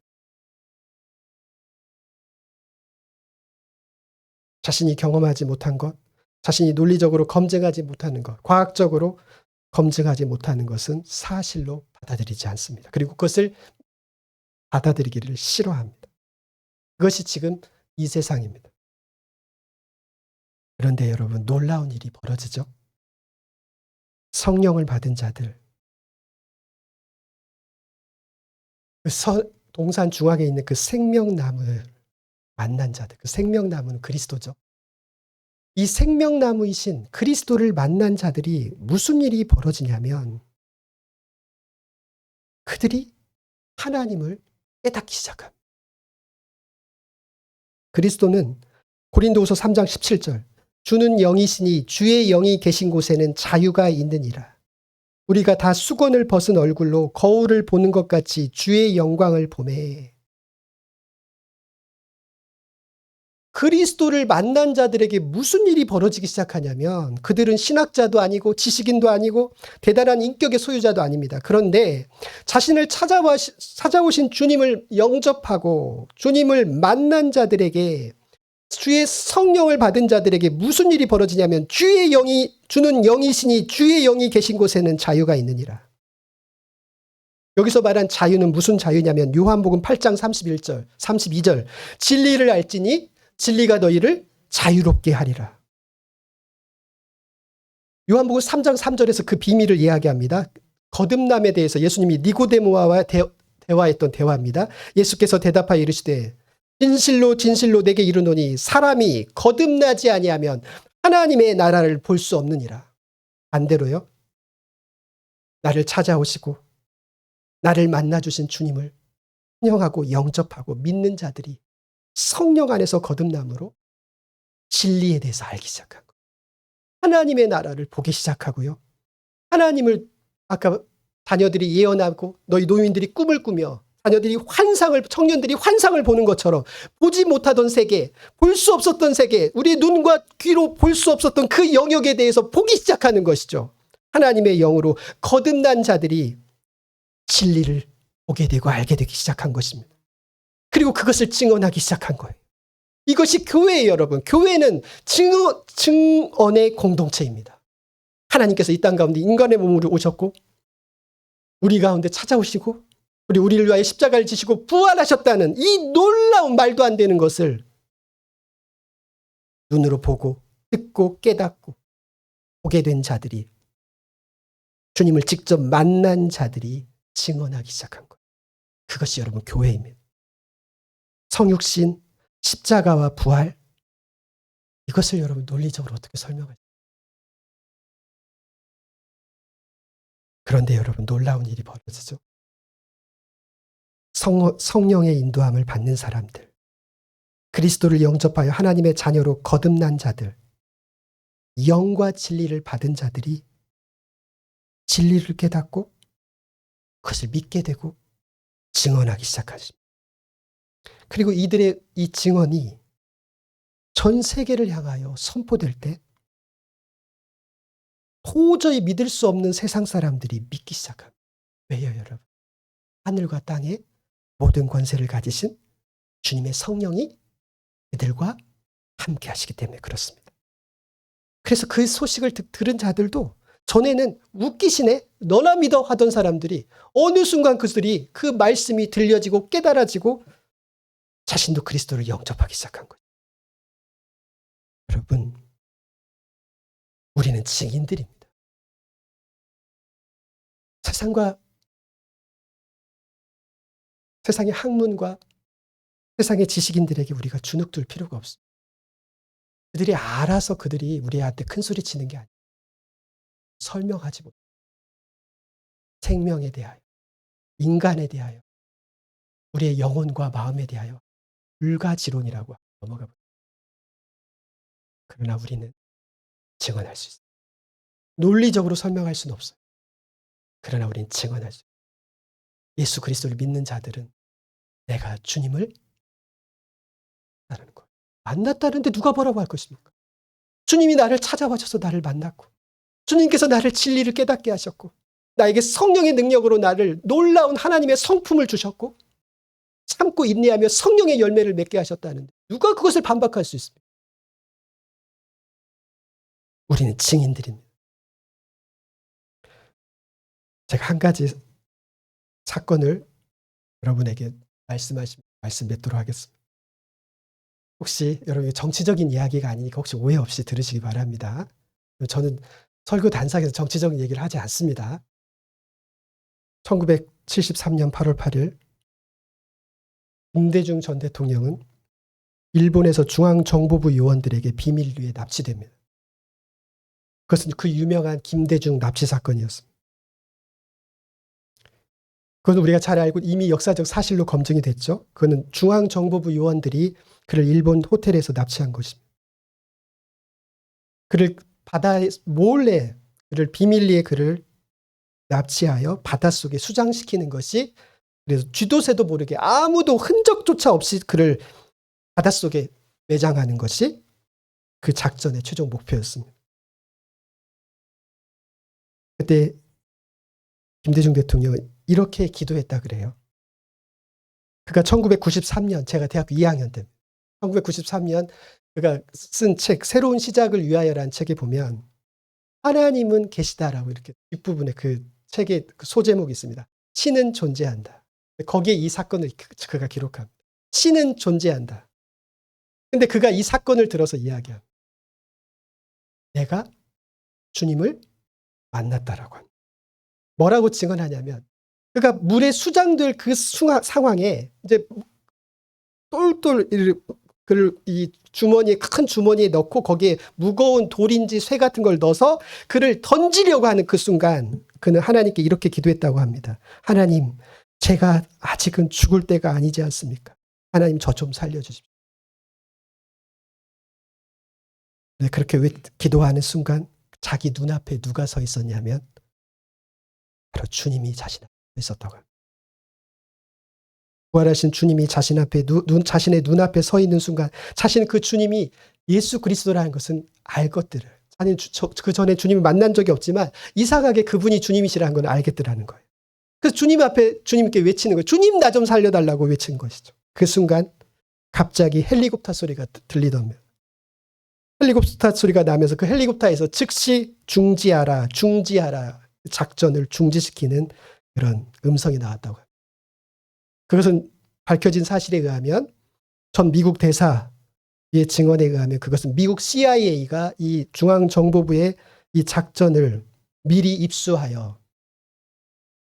자신이 경험하지 못한 것, 자신이 논리적으로 검증하지 못하는 것, 과학적으로 검증하지 못하는 것은 사실로 받아들이지 않습니다. 그리고 그것을 받아들이기를 싫어합니다. 그것이 지금 이 세상입니다. 그런데 여러분, 놀라운 일이 벌어지죠. 성령을 받은 자들, 그 동산 중앙에 있는 그 생명나무를 만난 자들, 그 생명나무는 그리스도죠. 이 생명나무이신 그리스도를 만난 자들이 무슨 일이 벌어지냐면 그들이 하나님을 깨닫기 시작합니다. 그리스도는 고린도후서 3장 17절, 주는 영이시니 주의 영이 계신 곳에는 자유가 있느니라. 우리가 다 수건을 벗은 얼굴로 거울을 보는 것 같이 주의 영광을 보매. 그리스도를 만난 자들에게 무슨 일이 벌어지기 시작하냐면, 그들은 신학자도 아니고 지식인도 아니고 대단한 인격의 소유자도 아닙니다. 그런데 자신을 찾아오신 주님을 영접하고 주님을 만난 자들에게, 주의 성령을 받은 자들에게 무슨 일이 벌어지냐면, 주의 영이 주는 영이시니 주의 영이 계신 곳에는 자유가 있느니라. 여기서 말한 자유는 무슨 자유냐면 요한복음 8장 31절, 32절, 진리를 알지니 진리가 너희를 자유롭게 하리라. 요한복음 3장 3절에서 그 비밀을 이야기합니다. 거듭남에 대해서 예수님이 니고데모와 대화했던 대화입니다. 예수께서 대답하여 이르시되 진실로 진실로 내게 이르노니 사람이 거듭나지 아니하면 하나님의 나라를 볼 수 없느니라. 반대로요. 나를 찾아오시고 나를 만나 주신 주님을 환영하고 영접하고 믿는 자들이 성령 안에서 거듭남으로 진리에 대해서 알기 시작한 거예요. 하나님의 나라를 보기 시작하고요. 하나님을 아까 자녀들이 예언하고 너희 노인들이 꿈을 꾸며 자녀들이 청년들이 환상을 보는 것처럼 보지 못하던 세계, 볼 수 없었던 세계, 우리의 눈과 귀로 볼 수 없었던 그 영역에 대해서 보기 시작하는 것이죠. 하나님의 영으로 거듭난 자들이 진리를 보게 되고 알게 되기 시작한 것입니다. 그리고 그것을 증언하기 시작한 거예요. 이것이 교회예요, 여러분. 교회는 증언의 공동체입니다. 하나님께서 이 땅 가운데 인간의 몸으로 오셨고 우리 가운데 찾아오시고 우리를 위하여 십자가를 지시고 부활하셨다는 이 놀라운 말도 안 되는 것을 눈으로 보고 듣고 깨닫고 보게 된 자들이, 주님을 직접 만난 자들이 증언하기 시작한 거예요. 그것이 여러분 교회입니다. 성육신, 십자가와 부활, 이것을 여러분 논리적으로 어떻게 설명할까요? 그런데 여러분 놀라운 일이 벌어지죠. 성령의 인도함을 받는 사람들, 그리스도를 영접하여 하나님의 자녀로 거듭난 자들, 영과 진리를 받은 자들이 진리를 깨닫고 그것을 믿게 되고 증언하기 시작하십니다. 그리고 이들의 이 증언이 전 세계를 향하여 선포될 때 도저히 믿을 수 없는 세상 사람들이 믿기 시작합니다. 왜요, 여러분? 하늘과 땅에 모든 권세를 가지신 주님의 성령이 그들과 함께 하시기 때문에 그렇습니다. 그래서 그 소식을 들은 자들도 전에는 웃기시네, 너나 믿어 하던 사람들이 어느 순간 그들이 그 말씀이 들려지고 깨달아지고 자신도 그리스도를 영접하기 시작한 거예요. 여러분, 우리는 증인들입니다. 세상의 학문과 세상의 지식인들에게 우리가 주눅들 필요가 없습니다. 그들이 알아서 그들이 우리한테 큰 소리 치는 게 아니에요. 설명하지 못해요. 생명에 대하여, 인간에 대하여, 우리의 영혼과 마음에 대하여 불가지론이라고 넘어가 버려요. 그러나 우리는 증언할 수 있어요. 논리적으로 설명할 수는 없어요. 그러나 우리는 증언할 수 있어요. 예수 그리스도를 믿는 자들은 내가 주님을 만났다는 거예요. 만났다는데 누가 뭐라고 할 것입니까? 주님이 나를 찾아와셔서 나를 만났고 주님께서 나를 진리를 깨닫게 하셨고 나에게 성령의 능력으로 나를 놀라운 하나님의 성품을 주셨고 참고 인내하며 성령의 열매를 맺게 하셨다는데 누가 그것을 반박할 수 있습니까? 우리는 증인들입니다. 제가 한 가지 사건을 여러분에게 말씀 맺도록 하겠습니다. 혹시 여러분 정치적인 이야기가 아니니까 혹시 오해 없이 들으시기 바랍니다. 저는 설교 단상에서 정치적인 얘기를 하지 않습니다. 1973년 8월 8일 김대중 전 대통령은 일본에서 중앙정보부 요원들에게 비밀리에 납치됩니다. 그것은 그 유명한 김대중 납치 사건이었습니다. 그건 우리가 잘 알고 이미 역사적 사실로 검증이 됐죠. 그거는 중앙정보부 요원들이 그를 일본 호텔에서 납치한 것입니다. 그를 바다에 몰래 비밀리에 그를 납치하여 바닷속에 수장시키는 것이, 그래서 쥐도 새도 모르게 아무도 흔적조차 없이 그를 바닷속에 매장하는 것이 그 작전의 최종 목표였습니다. 그때 김대중 대통령은 이렇게 기도했다 그래요. 그가 1993년, 제가 대학교 2학년 때 1993년 그가 쓴 책 새로운 시작을 위하여라는 책에 보면 하나님은 계시다라고 이렇게 뒷부분에 그 책의 그 소제목이 있습니다. 신은 존재한다. 거기에 이 사건을 그가 기록합니다. 신은 존재한다. 근데 그가 이 사건을 들어서 이야기합니다. 내가 주님을 만났다라고 합니다. 뭐라고 증언하냐면 그가 물에 수장될 그 상황에 이제 똘똘 그를 이 주머니에, 큰 주머니에 넣고 거기에 무거운 돌인지 쇠 같은 걸 넣어서 그를 던지려고 하는 그 순간 그는 하나님께 이렇게 기도했다고 합니다. 하나님, 제가 아직은 죽을 때가 아니지 않습니까? 하나님, 저 좀 살려주십시오. 그렇게 기도하는 순간 자기 눈앞에 누가 서 있었냐면 바로 주님이 자신 앞에 있었다고 합니다. 부활하신 주님이 자신 앞에 자신의 눈앞에 서 있는 순간 자신은 그 주님이 예수 그리스도라는 것은 알 것들을, 자기는 그 전에 주님을 만난 적이 없지만 이상하게 그분이 주님이시라는 걸 알겠더라는 거예요. 그래서 주님 앞에 주님께 외치는 거예요. 주님, 나 좀 살려달라고 외친 것이죠. 그 순간 갑자기 헬리콥터 소리가 들리더며 헬리콥터 소리가 나면서 그 헬리콥터에서 즉시 중지하라 작전을 중지시키는 그런 음성이 나왔다고 합니다. 그것은 밝혀진 사실에 의하면 전 미국 대사의 증언에 의하면 그것은 미국 CIA가 이 중앙정보부의 이 작전을 미리 입수하여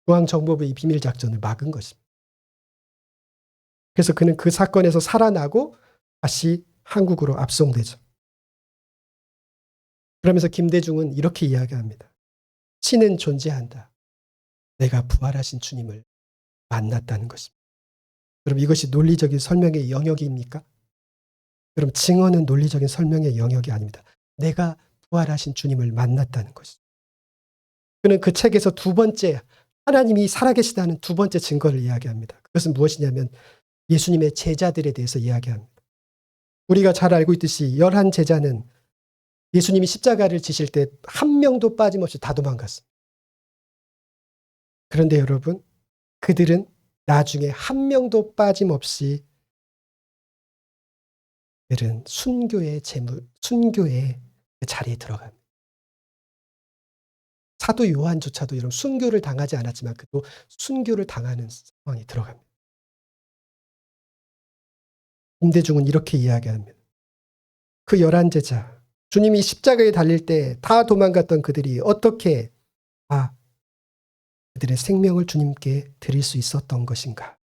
중앙정보부의 비밀 작전을 막은 것입니다. 그래서 그는 그 사건에서 살아나고 다시 한국으로 압송되죠. 그러면서 김대중은 이렇게 이야기합니다. 신은 존재한다. 내가 부활하신 주님을 만났다는 것입니다. 그럼 이것이 논리적인 설명의 영역입니까? 그럼 증언은 논리적인 설명의 영역이 아닙니다. 내가 부활하신 주님을 만났다는 것이죠. 그는 그 책에서 두 번째, 하나님이 살아계시다는 두 번째 증거를 이야기합니다. 그것은 무엇이냐면 예수님의 제자들에 대해서 이야기합니다. 우리가 잘 알고 있듯이 11제자는 예수님이 십자가를 지실 때 한 명도 빠짐없이 다 도망갔습니다. 그런데 여러분, 그들은 나중에 한 명도 빠짐없이 그들은 순교의 그 자리에 들어갑니다. 사도 요한조차도 이런 순교를 당하지 않았지만 그도 순교를 당하는 상황에 들어갑니다. 김대중은 이렇게 이야기합니다. 그 11제자, 주님이 십자가에 달릴 때 다 도망갔던 그들이 어떻게 그들의 생명을 주님께 드릴 수 있었던 것인가?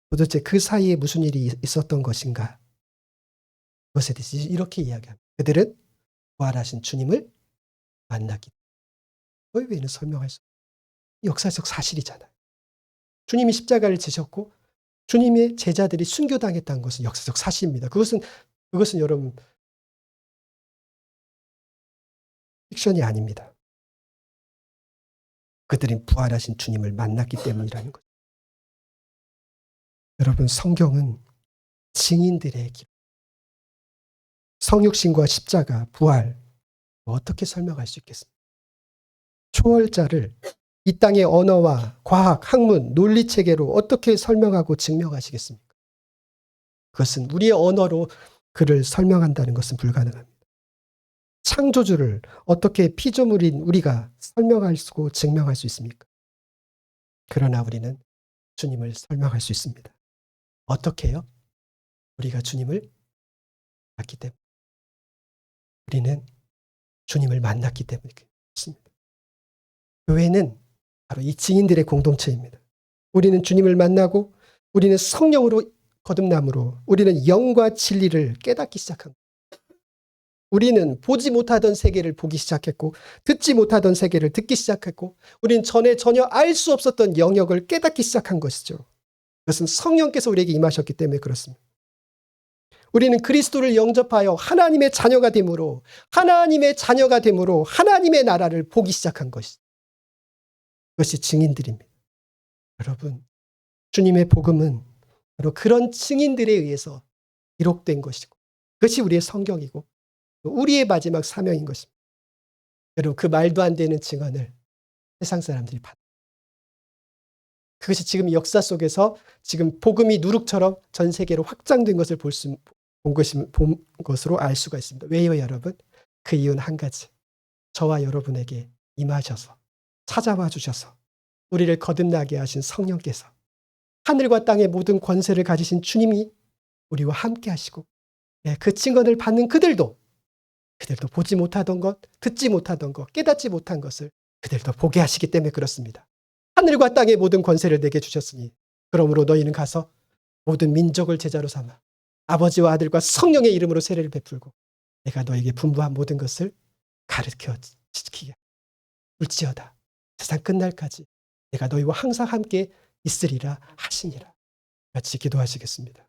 도대체 그 사이에 무슨 일이 있었던 것인가? 그것에 대해서 이렇게 이야기합니다. 그들은 부활하신 주님을 만났기 때문에. 그 외에는 설명할 수 없는 역사적 사실이잖아요. 주님이 십자가를 지셨고 주님의 제자들이 순교당했다는 것은 역사적 사실입니다. 그것은 여러분 픽션이 아닙니다. 그들이 부활하신 주님을 만났기 때문이라는 거죠. 여러분, 성경은 증인들의 기록, 성육신과 십자가, 부활, 어떻게 설명할 수 있겠습니까? 초월자를 이 땅의 언어와 과학, 학문, 논리체계로 어떻게 설명하고 증명하시겠습니까? 그것은 우리의 언어로 그를 설명한다는 것은 불가능합니다. 창조주를 어떻게 피조물인 우리가 설명할 수, 증명할 수 있습니까? 그러나 우리는 주님을 설명할 수 있습니다. 어떻게 해요? 우리가 주님을 만났기 때문에. 우리는 주님을 만났기 때문에 그렇습니다. 교회는 바로 이 증인들의 공동체입니다. 우리는 주님을 만나고 우리는 성령으로 거듭남으로 우리는 영과 진리를 깨닫기 시작합니다. 우리는 보지 못하던 세계를 보기 시작했고 듣지 못하던 세계를 듣기 시작했고 우리는 전에 전혀 알 수 없었던 영역을 깨닫기 시작한 것이죠. 그것은 성령께서 우리에게 임하셨기 때문에 그렇습니다. 우리는 그리스도를 영접하여 하나님의 자녀가 됨으로 하나님의 나라를 보기 시작한 것이죠. 그것이 증인들입니다. 여러분, 주님의 복음은 바로 그런 증인들에 의해서 기록된 것이고 그것이 우리의 성경이고 우리의 마지막 사명인 것입니다. 여러분, 그 말도 안 되는 증언을 세상 사람들이 받습니다. 그것이 지금 역사 속에서 지금 복음이 누룩처럼 전 세계로 확장된 것을 본 것으로 알 수가 있습니다. 왜요, 여러분? 그 이유는 한 가지. 저와 여러분에게 임하셔서 찾아와 주셔서 우리를 거듭나게 하신 성령께서 하늘과 땅의 모든 권세를 가지신 주님이 우리와 함께 하시고 그 증언을 받는 그들도 보지 못하던 것, 듣지 못하던 것, 깨닫지 못한 것을 그들도 보게 하시기 때문에 그렇습니다. 하늘과 땅의 모든 권세를 내게 주셨으니 그러므로 너희는 가서 모든 민족을 제자로 삼아 아버지와 아들과 성령의 이름으로 세례를 베풀고 내가 너에게 분부한 모든 것을 가르쳐 지키게 물지어다. 세상 끝날까지 내가 너희와 항상 함께 있으리라 하시니라. 같이 기도하시겠습니다.